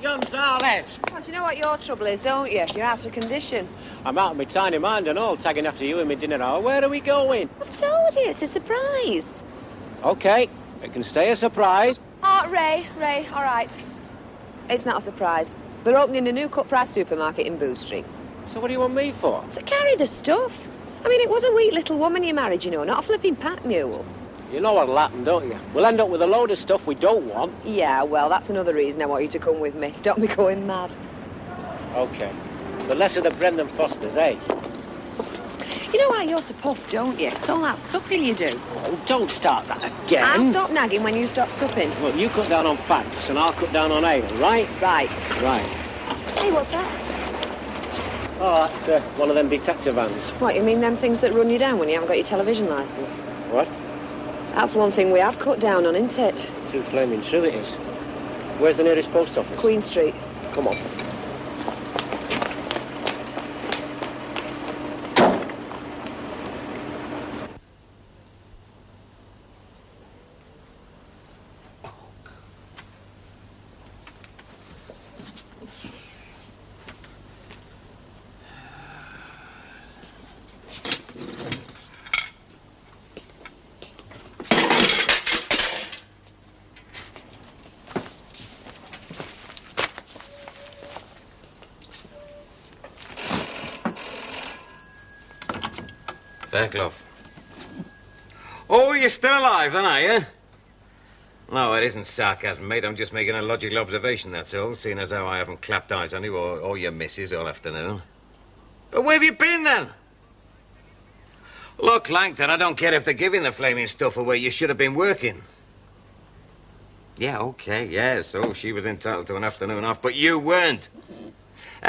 Gonzales. Well, you know what your trouble is, don't you? You're out of condition. I'm out of my tiny mind and all, tagging after you in my dinner hour. Where are we going? I've told you, it's a surprise. OK, it can stay a surprise. Oh, Ray, all right. It's not a surprise. They're opening a new cut-price supermarket in Booth Street. So what do you want me for? To carry the stuff. I mean, it was a weak little woman you married, you know, not a flipping pack mule. You know what'll happen, don't you? We'll end up with a load of stuff we don't want. Yeah, well, that's another reason I want you to come with me. Stop me going mad. OK. The less of the Brendan Fosters, eh? You know why you're so puffed, don't you? It's all that supping you do. Oh, don't start that again. I'll stop nagging when you stop supping. Well, you cut down on fats and I'll cut down on ale, right? Right. Right. Hey, what's that? Oh, that's one of them detector vans. What, you mean them things that run you down when you haven't got your television licence? What? That's one thing we have cut down on, isn't it? Too flaming true it is. Where's the nearest post office? Queen Street. Come on. Fairclough. Oh, you're still alive, then, are you? No, it isn't sarcasm, mate. I'm just making a logical observation, that's all, seeing as how I haven't clapped eyes on you or your missus all afternoon. But where have you been, then? Look, Langton, I don't care if they're giving the flaming stuff away. You should have been working. Yeah, OK, yeah, so she was entitled to an afternoon off, but you weren't.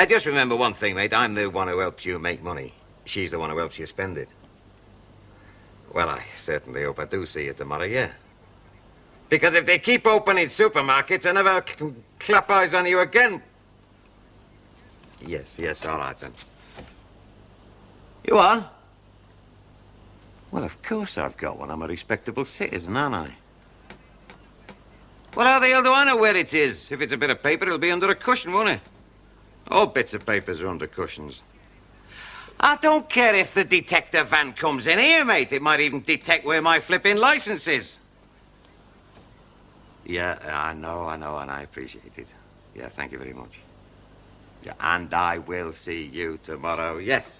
Just remember one thing, mate. I'm the one who helps you make money. She's the one who helps you spend it. Well, I certainly hope I do see you tomorrow, yeah. Because if they keep opening supermarkets, I never clap eyes on you again. Yes, all right, then. You are? Well, of course I've got one. I'm a respectable citizen, aren't I? Well, how the hell do I know where it is? If it's a bit of paper, it'll be under a cushion, won't it? All bits of papers are under cushions. I don't care if the detector van comes in here, mate. It might even detect where my flipping license is. Yeah, I know, and I appreciate it. Yeah, thank you very much. Yeah, and I will see you tomorrow, yes.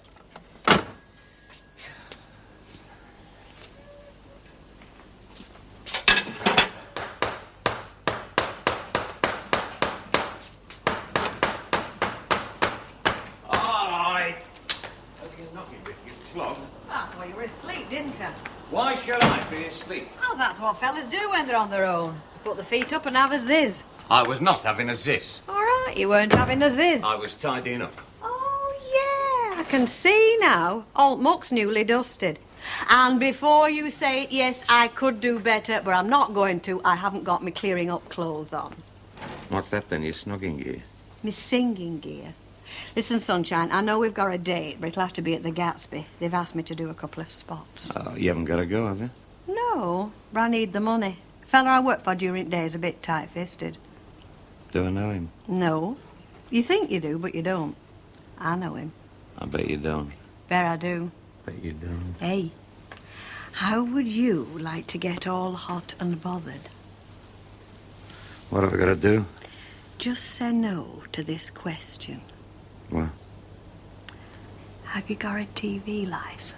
Well, you were asleep, didn't you? Why should I be asleep? Because that's what fellas do when they're on their own. Put the feet up and have a ziz. I was not having a ziz. All right, you weren't having a ziz. I was tidying up. Oh, yeah, I can see now. Alt Muck's newly dusted. And before you say, yes, I could do better, but I'm not going to, I haven't got my clearing up clothes on. What's that then, your snogging gear? My singing gear. Listen, Sunshine, I know we've got a date, but it'll have to be at the Gatsby. They've asked me to do a couple of spots. Oh, you haven't got to go, have you? No, but I need the money. The fella I work for during the day is a bit tight-fisted. Do I know him? No. You think you do, but you don't. I know him. I bet you don't. Bet I do. Bet you don't. Hey, how would you like to get all hot and bothered? What have I got to do? Just say no to this question. What? Have you got a TV license?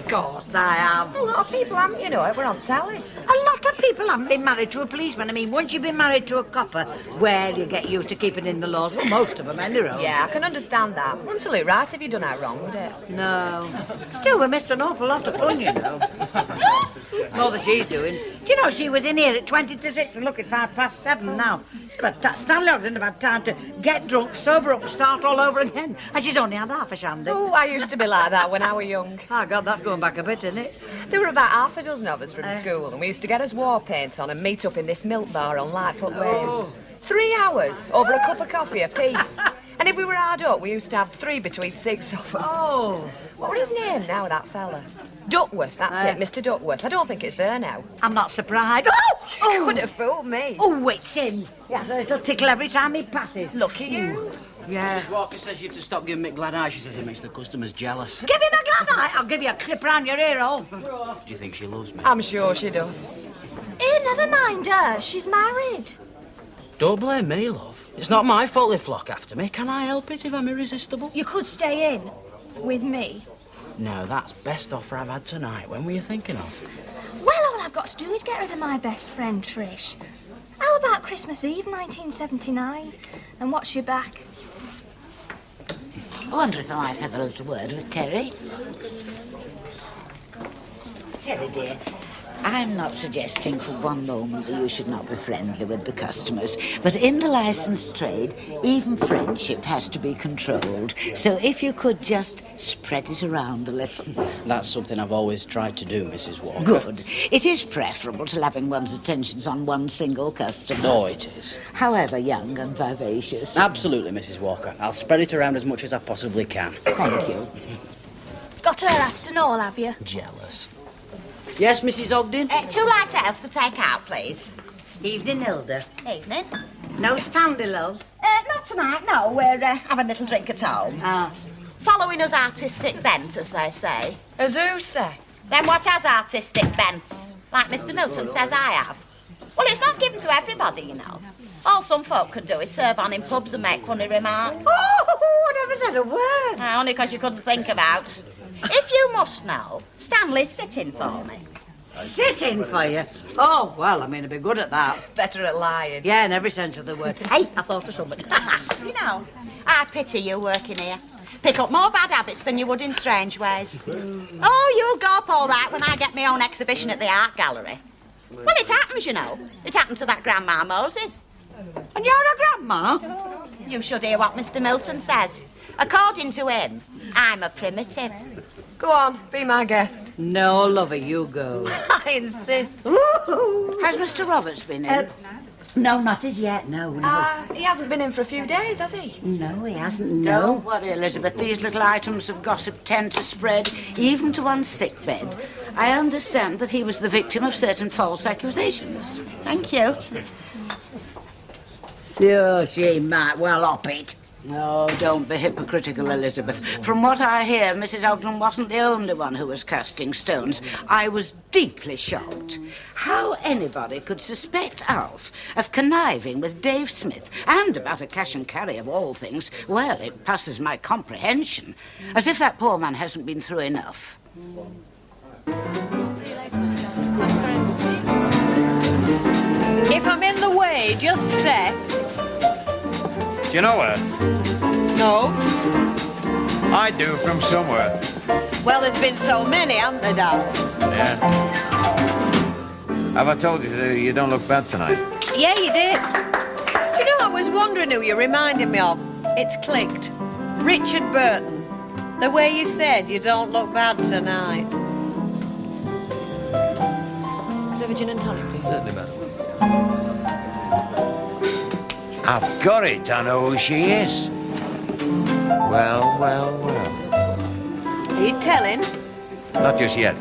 God, I have. A lot of people haven't, you know. We're on telly. A lot of people haven't been married to a policeman. I mean, once you've been married to a copper, well, you get used to keeping in the laws. Well, most of them, anyway. Yeah, I can understand that. Wouldn't it look right if you'd done that wrong, would it? No. Still, we missed an awful lot of fun, you know. More than she's doing. Do you know she was in here at 20 to 6 and look, it's 7:05 now. But Stanley Ogden didn't have time to get drunk, sober up and start all over again. And she's only had half a shandy. Oh, I used to be like that when I was young. Oh, God, that's going back a bit, isn't it? There were about half a dozen of us from school, and we used to get us war paint on and meet up in this milk bar on Lightfoot Lane. 3 hours over a cup of coffee apiece. And if we were hard up, we used to have 3 between 6 of us. Oh. What was his name now, that fella? Duckworth, that's it, Mr. Duckworth. I don't think it's there now. I'm not surprised. You could have fooled me. Oh, it's him. He has a little tickle every time he passes. Look at you. Yeah. Mrs. Walker says you have to stop giving me glad eye. She says it makes the customers jealous. Give me the glad eye. I'll give you a clip round your ear hole. Do you think she loves me? I'm sure she does. Never mind her. She's married. Don't blame me, love. It's not my fault they flock after me. Can I help it if I'm irresistible? You could stay in with me. No, that's best offer I've had tonight. When were you thinking of? Well, all I've got to do is get rid of my best friend, Trish. How about Christmas Eve, 1979? And watch your back. I wonder if I might have a little word with Terry. Terry, dear, I'm not suggesting for one moment that you should not be friendly with the customers, but in the licensed trade, even friendship has to be controlled. So if you could just spread it around a little. That's something I've always tried to do, Mrs. Walker. Good. It is preferable to having one's attentions on one single customer. Oh, it is. However young and vivacious. Absolutely, Mrs. Walker. I'll spread it around as much as I possibly can. Thank you. Got her at and all, have you? Jealous. Yes, Mrs. Ogden? 2 light ales to take out, please. Evening, Hilda. Evening. No standy, love. Not tonight, no. We're having a little drink at home. Ah. Following us artistic bent, as they say. As who say? Then what has artistic bent? Like Mr. Milton says I have. Well, it's not given to everybody, you know. All some folk can do is serve on in pubs and make funny remarks. Oh, I never said a word. Only because you couldn't think about. If you must know, Stanley's sitting for me. Sitting for you? Oh, well, I mean, I'd be good at that. Better at lying. Yeah, in every sense of the word. Hey, I thought of something. You know, I pity you working here. Pick up more bad habits than you would in strange ways. Oh, you'll go up all right when I get my own exhibition at the art gallery. Well, it happens, you know. It happened to that Grandma Moses. And you're a grandma? You should hear what Mr. Milton says. According to him, I'm a primitive. Go on, be my guest. No, lover, you go. I insist. Has Mr. Roberts been in? No, not as yet, no. He hasn't been in for a few days, has he? No, he hasn't, no. Don't worry, Elizabeth. These little items of gossip tend to spread, even to one's sick bed. I understand that he was the victim of certain false accusations. Thank you. Oh, she might well up it. Oh, don't be hypocritical, Elizabeth. From what I hear, Mrs. Ogden wasn't the only one who was casting stones. I was deeply shocked. How anybody could suspect Alf of conniving with Dave Smith and about a cash and carry of all things, well, it passes my comprehension. As if that poor man hasn't been through enough. If I'm in the way, just say. Do you know her? No. I do, from somewhere. Well, there's been so many, haven't there, darling? Yeah. Have I told you that you don't look bad tonight? Yeah, you did. Do you know, I was wondering who you reminded me of. It's clicked. Richard Burton. The way you said you don't look bad tonight. Have a gin and tonic, please. Certainly, madam. I've got it. I know who she is. Well, well, well. Are you telling? Not just yet.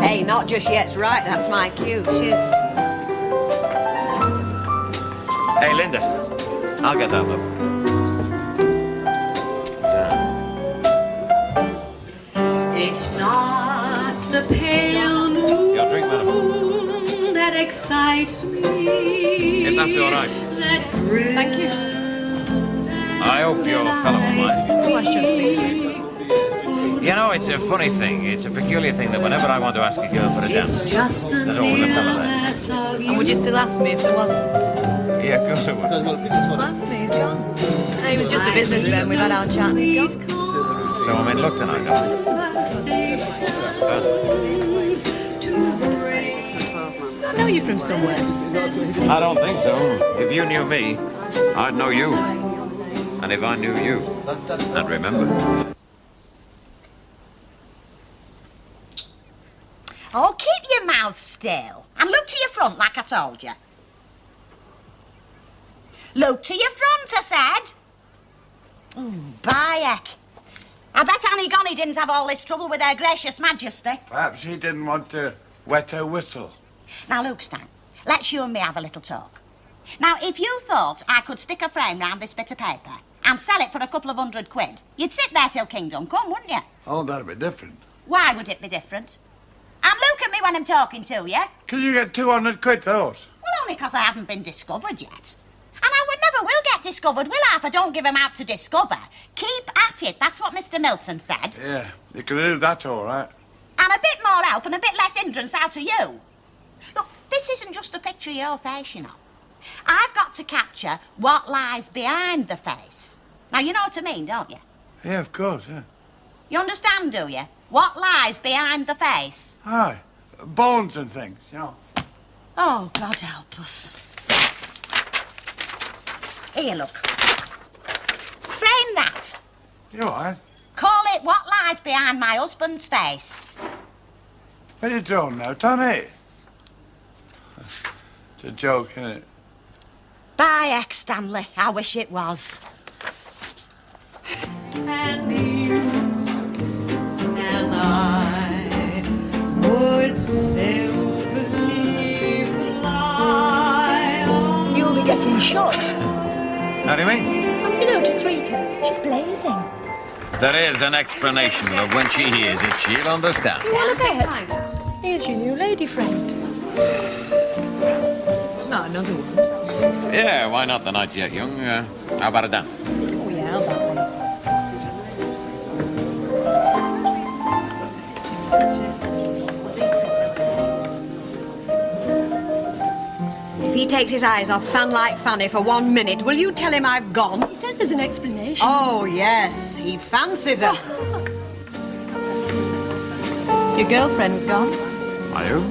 Hey, not just yet's right. That's my cue. Shift. Hey, Linda. I'll get that, love. It's not the pale moon Your drink, madam. that excites me. If that's all right. Thank you. I hope your fellow will mind. Oh, I shouldn't think You know, it's a funny thing. It's a peculiar thing that whenever I want to ask a girl for a dance, Just the there's always a fella there. so. And would you still ask me if there wasn't? Yeah, of course I would. Well, ask me, he's gone. He was just a business friend. We've had our chat and he's gone. So I'm in luck tonight, don't I know you from somewhere. I don't think so. If you knew me, I'd know you. And if I knew you, I'd remember. Oh, keep your mouth still. And look to your front like I told you. Look to your front, I said. Bayek. I bet Annie Gonnie didn't have all this trouble with her gracious majesty. Perhaps she didn't want to wet her whistle. Now, Luke Stein, let's you and me have a little talk. Now, if you thought I could stick a frame round this bit of paper and sell it for a couple of £100, you'd sit there till kingdom come, wouldn't you? Oh, that'd be different. Why would it be different? And look at me when I'm talking to you. Can you get 200 quid, thought? Well, only 'cause I haven't been discovered yet. And I would never will get discovered, will I, if I don't give 'em out to discover? Keep at it, that's what Mr. Milton said. Yeah, you can do that all right. And a bit more help and a bit less hindrance out of you. Look, this isn't just a picture of your face, you know. I've got to capture what lies behind the face. Now, you know what I mean, don't you? Yeah, of course, yeah. You understand, do you? What lies behind the face? Aye, bones and things, you know. Oh, God help us. Here, look. Frame that. You all right? Call it What Lies Behind My Husband's Face. What are you doing now, Tony? It's a joke, isn't it? Bye, ex Stanley. I wish it was. And you and I would simply fly on. You'll be getting shot. How do you mean? You know, just read her. She's blazing. There is an explanation, but when she hears it, she'll understand. Well, here's your new lady friend. Not another one. Yeah, why not? The night's yet young. How about a dance? Oh, yeah, how about that? If he takes his eyes off Fan Like Fanny for 1 minute, will you tell him I've gone? He says there's an explanation. Oh, yes. He fancies her. Your girlfriend's gone. Are you?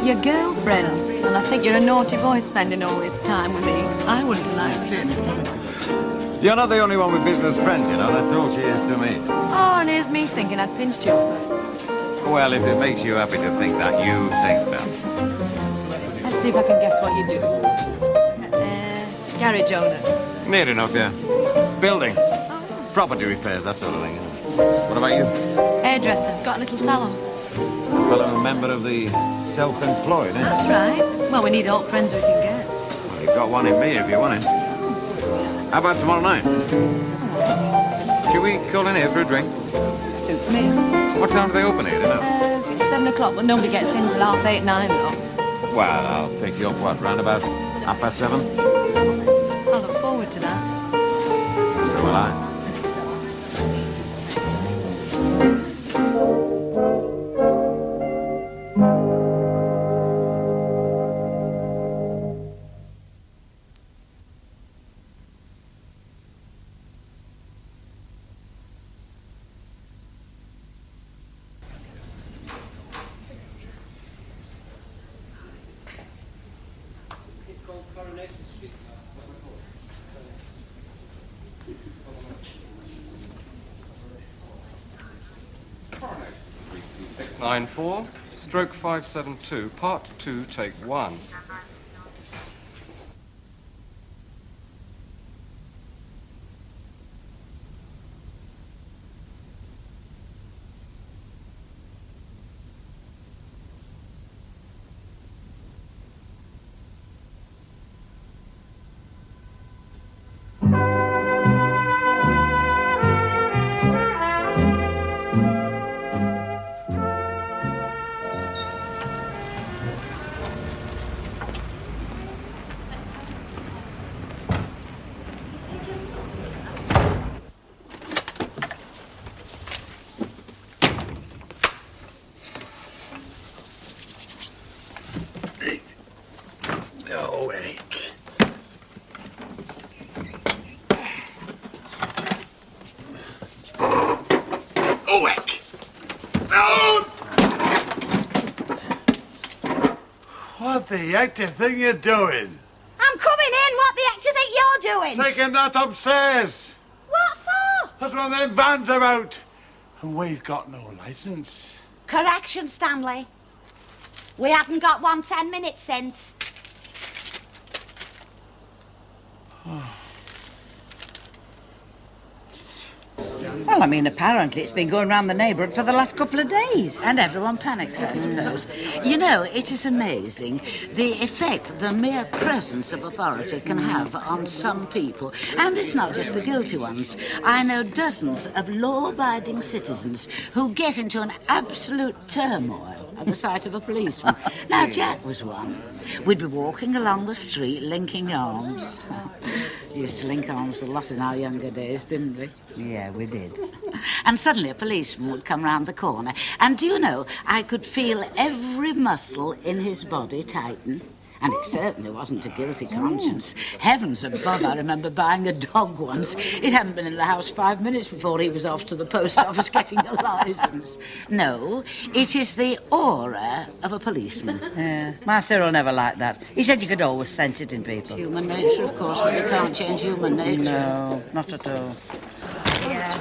Your girlfriend. Well, I think you're a naughty boy spending all this time with me. I wouldn't have liked it. You're not the only one with business friends, you know. That's all she is to me. Oh, and here's me thinking I'd pinched you. Well, if it makes you happy to think that, you think that. Let's see if I can guess what you do. Garage owner. Near enough, yeah. Building. Property repairs, that sort of thing. What about you? Hairdresser. Got a little salon. Fellow member of the self-employed, eh? That's right. Well, we need all friends we can get. Well, you've got one in me if you want it. How about tomorrow night? Should we call in here for a drink? Suits me. What time do they open here, do you know? 7 o'clock, but nobody gets in till 8:30, 9 though. Well, I'll pick you up, what, round about 7:30? I look forward to that. So will I. /572, Part 2, Take 1. No ache. Oh, ache. No! What the heck do you think you're doing? I'm coming in. What the heck do you think you're doing? Taking that upstairs. What for? That's what them vans are out. And we've got no licence. Correction, Stanley. We haven't got one 10 minutes since. Well, I mean, apparently it's been going round the neighbourhood for the last couple of days. And everyone panics, I suppose. You know, it is amazing the effect the mere presence of authority can have on some people. And it's not just the guilty ones. I know dozens of law-abiding citizens who get into an absolute turmoil at the sight of a policeman. Now, Jack was one. We'd be walking along the street linking arms. We used to link arms a lot in our younger days, didn't we? Yeah, we did. And suddenly a policeman would come round the corner. And do you know, I could feel every muscle in his body tighten. And it certainly wasn't a guilty conscience. Heavens above, I remember buying a dog once. It hadn't been in the house 5 minutes before he was off to the post office getting a licence. No, it is the aura of a policeman. Yeah, my Cyril never liked that. He said you could always sense it in people. Human nature, of course, but you can't change human nature. No, not at all. Yeah.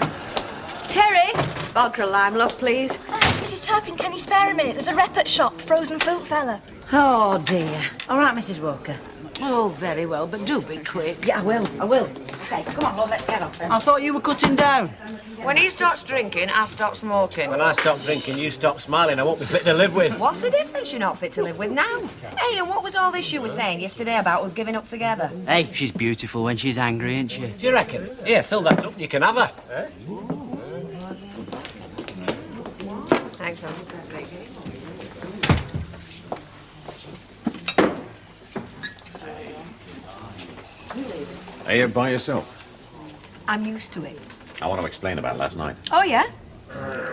Terry, vodka lime, love, please. Mrs. Turpin, can you spare a minute? There's a rep at shop, frozen fruit fella. Oh, dear. All right, Mrs. Walker. Oh, very well, but do be quick. Yeah, I will. Say, come on, love, let's get off then. I thought you were cutting down. When he starts drinking, I stop smoking. When I stop drinking, you stop smiling. I won't be fit to live with. What's the difference? You're not fit to live with now. Hey, and what was all this you were saying yesterday about us giving up together? Hey, she's beautiful when she's angry, ain't she? Do you reckon? Here, fill that up and you can have her. Thanks, Uncle. Are you by yourself? I'm used to it. I want to explain about last night. Oh, yeah?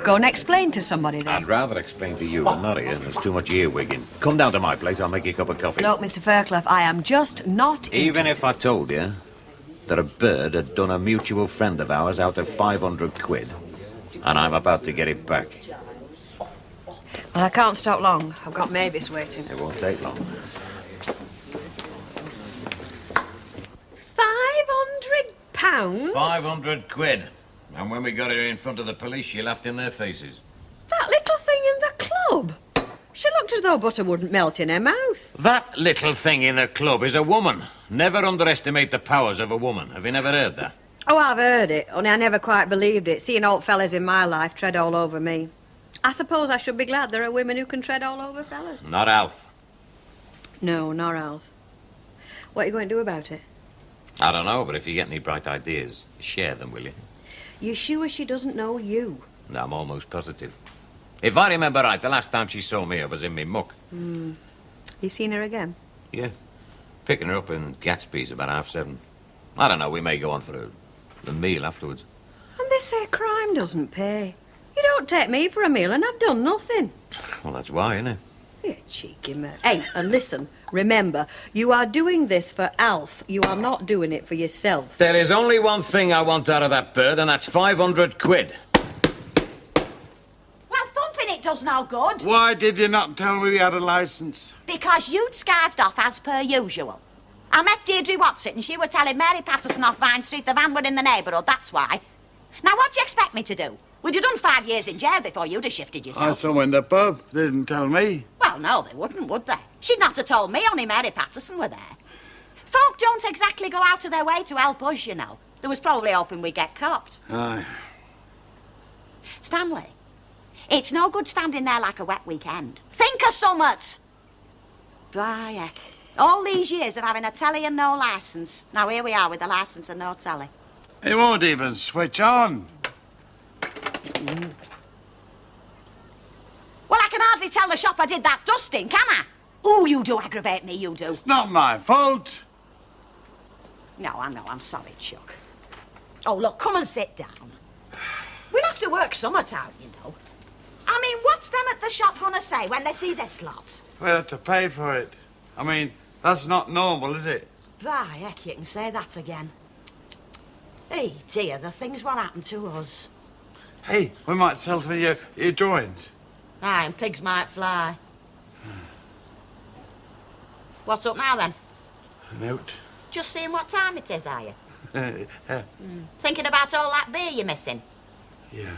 Go and explain to somebody then. I'd rather explain to you than not here. There's too much earwigging. Come down to my place, I'll make you a cup of coffee. Look, Mr. Fairclough, I am just not Even if I told you that a bird had done a mutual friend of ours out of 500 quid, and I'm about to get it back. Well, I can't stop long. I've got Mavis waiting. It won't take long. 500 pounds? 500 quid. And when we got her in front of the police, she laughed in their faces. That little thing in the club? She looked as though butter wouldn't melt in her mouth. That little thing in the club is a woman. Never underestimate the powers of a woman. Have you never heard that? Oh, I've heard it, only I never quite believed it, seeing old fellas in my life tread all over me. I suppose I should be glad there are women who can tread all over fellas. Not Alf. No, not Alf. What are you going to do about it? I don't know, but if you get any bright ideas, share them, will you? You sure she doesn't know you? No, I'm almost positive. If I remember right, the last time she saw me, I was in me muck. You seen her again? Yeah. Picking her up in Gatsby's about 7:30. I don't know, we may go on for a meal afterwards. And they say crime doesn't pay. You don't take me for a meal and I've done nothing. Well, that's why, innit? You cheeky man. Hey, and listen, remember, you are doing this for Alf. You are not doing it for yourself. There is only one thing I want out of that bird, and that's 500 quid. Well, thumping it does no good. Why did you not tell me we had a licence? Because you'd skived off as per usual. I met Deirdre Watson and she were telling Mary Patterson off Vine Street the van were in the neighbourhood, that's why. Now, what do you expect me to do? We'd have done 5 years in jail before you'd have shifted yourself. I saw her in the pub. They didn't tell me. Well, no, they wouldn't, would they? She'd not have told me, only Mary Patterson were there. Folk don't exactly go out of their way to help us, you know. They was probably hoping we'd get copped. Aye. Stanley, it's no good standing there like a wet weekend. Think of summit! By heck. All these years of having a telly and no licence. Now here we are with a licence and no telly. It won't even switch on. Well, I can hardly tell the shop I did that dusting, can I? Oh, you do aggravate me, you do. It's not my fault. No, I know, I'm sorry, Chuck. Oh, look, come and sit down. We'll have to work summat out, you know. I mean, what's them at the shop gonna say when they see this lot? We'll have to pay for it. I mean, that's not normal, is it? By heck, you can say that again. Hey, dear, the things what happened to us. Hey, we might sell for your drawings. Aye, and pigs might fly. What's up now, then? A note. Just seeing what time it is, are you? Yeah. Thinking about all that beer you're missing? Yeah.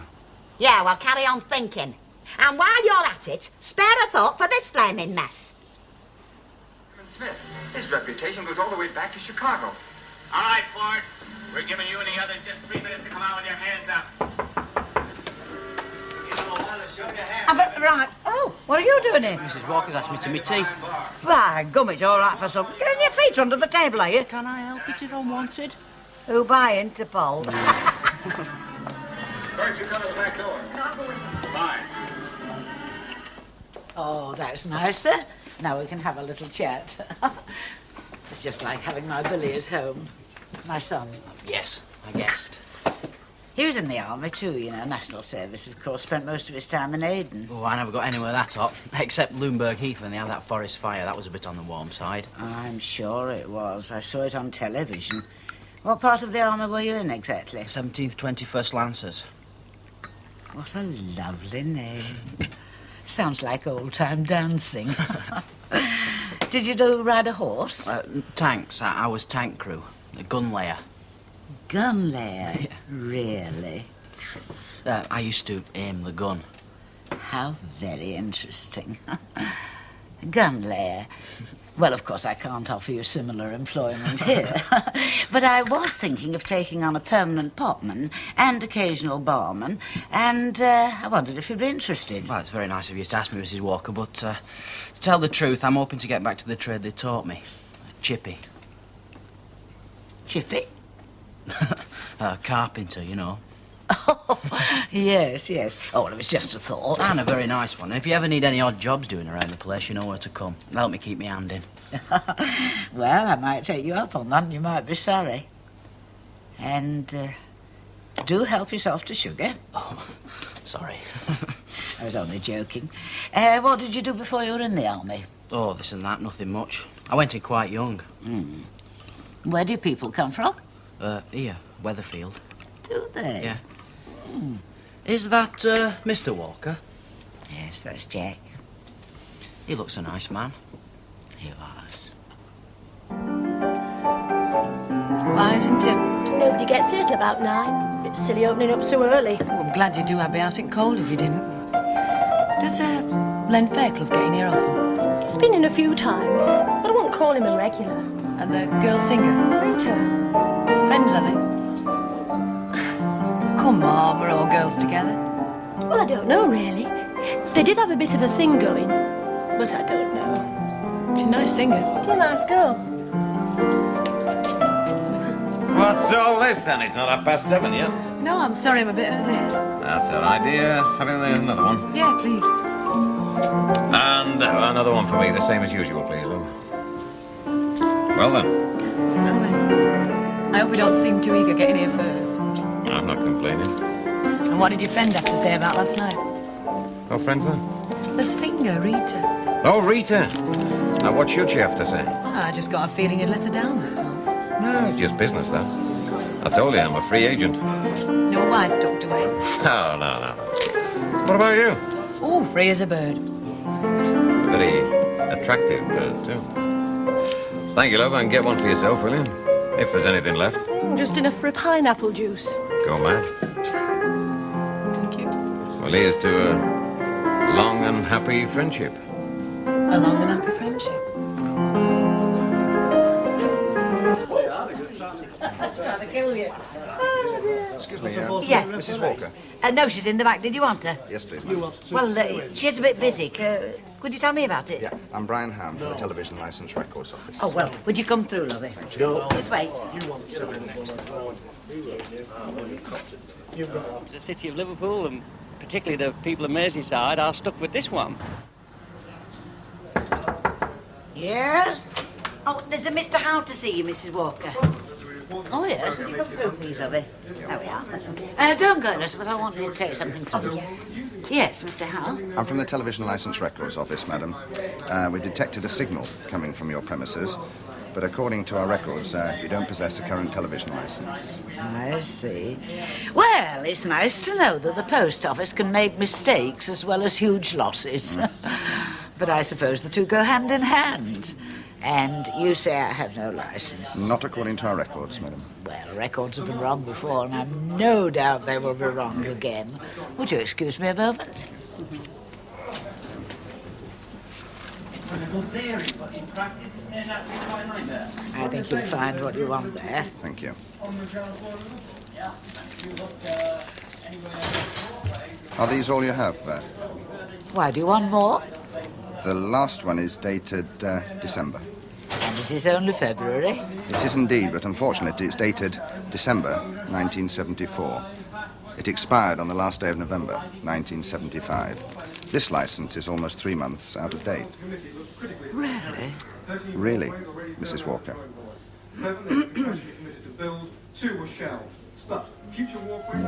Yeah, well, carry on thinking. And while you're at it, spare a thought for this flaming mess. Smith, his reputation goes all the way back to Chicago. All right, Ford. We're giving you and the others just 3 minutes to come out with your hands up. Right. Oh, what are you doing here? Mrs. Walker's asked me to me tea. By gum, it's all right for some. Getting your feet under the table, are you? Can I help it if I'm wanted? Who by Interpol? First, you come to the back door. Fine. Oh, that's nicer. Now we can have a little chat. It's just like having my Billy at home. My son. Yes, I guessed. He was in the army too, you know, national service, of course. Spent most of his time in Aden. Oh, I never got anywhere that hot, except Loomberg Heath when they had that forest fire. That was a bit on the warm side. I'm sure it was. I saw it on television. What part of the army were you in exactly? 17th, 21st Lancers. What a lovely name. Sounds like old-time dancing. Did you ride a horse? Tanks. I was tank crew. A gun layer. Gun layer? Really? I used to aim the gun. How very interesting. Gun layer. Well, of course, I can't offer you similar employment here. But I was thinking of taking on a permanent potman and occasional barman, and I wondered if you'd be interested. Well, it's very nice of you to ask me, Mrs. Walker, but to tell the truth, I'm hoping to get back to the trade they taught me. Chippy. Chippy? Carpenter, you know. Oh, yes, yes. Oh, well, it was just a thought. And a very nice one. If you ever need any odd jobs doing around the place, you know where to come. Help me keep me hand in. Well, I might take you up on that, and you might be sorry. And do help yourself to sugar. Oh, sorry. I was only joking. What did you do before you were in the army? Oh, this and that, nothing much. I went in quite young. Mm. Where do people come from? Here, Weatherfield. Do they? Yeah. Is that, Mr. Walker? Yes, that's Jack. He looks a nice man. He was. Quiet, isn't it? Nobody gets here till about 9. It's silly opening up so early. Oh, I'm glad you do. I'd be out in cold if you didn't. Does, Len Fairclough get in here often? He's been in a few times, but I won't call him a regular. And the girl singer? Rita. Friends, are they? Come on, we're all girls together. Well, I don't know, really. They did have a bit of a thing going, but I don't know. She's a nice singer. She's a nice girl. What's all this, then? It's not 7:30 yet. No, I'm sorry I'm a bit early. That's all right. Do you have another one? Yeah, please. And another one for me, the same as usual, please, Lou. Well, then. Well, then. I hope we don't seem too eager getting here first. I'm not complaining. And what did your friend have to say about last night? Oh, friends, then? The singer, Rita. Oh, Rita. Now, what should she have to say? I just got a feeling you'd let her down, that's all. No, it's just business, though. I told you I'm a free agent. Your wife tucked away. Oh, no. What about you? Oh, free as a bird. A very attractive bird, too. Thank you, love, and get one for yourself, will you? If there's anything left. Just enough for a pineapple juice. Go mad. Thank you. Well, here's to a long and happy friendship. A long and happy friendship. Excuse me, Yes. Mrs. Walker. No, she's in the back. Did you want her? Yes, please. Well, she's a bit busy. Could you tell me about it? Yeah, I'm Brian Ham from the Television Licence Records Office. Oh, well, would you come through, lovey? No. This way. The city of Liverpool, and particularly the people of Merseyside, are stuck with this one. Yes? Oh, there's a Mr. Howe to see you, Mrs. Walker. Oh, yes. Would you come through, please, lovey? There we are. Don't go, Elizabeth. I want you to take something from you. Yes, Mr. Howe? I'm from the Television Licence Records Office, madam. We detected a signal coming from your premises, but according to our records, you don't possess a current television licence. I see. Well, it's nice to know that the post office can make mistakes as well as huge losses. But I suppose the two go hand in hand. And you say I have no licence? Not according to our records, madam. Well, records have been wrong before, and I've no doubt they will be wrong again. Would you excuse me a moment? I think you'll find what you want there. Thank you. Are these all you have? Why, do you want more? The last one is dated December. And this is only February. It is indeed, but unfortunately it's dated December 1974. It expired on the last day of November 1975. This license is almost 3 months out of date. Really? Really, Mrs. Walker. 7 were committed to build, 2 were shelved. But future walkways...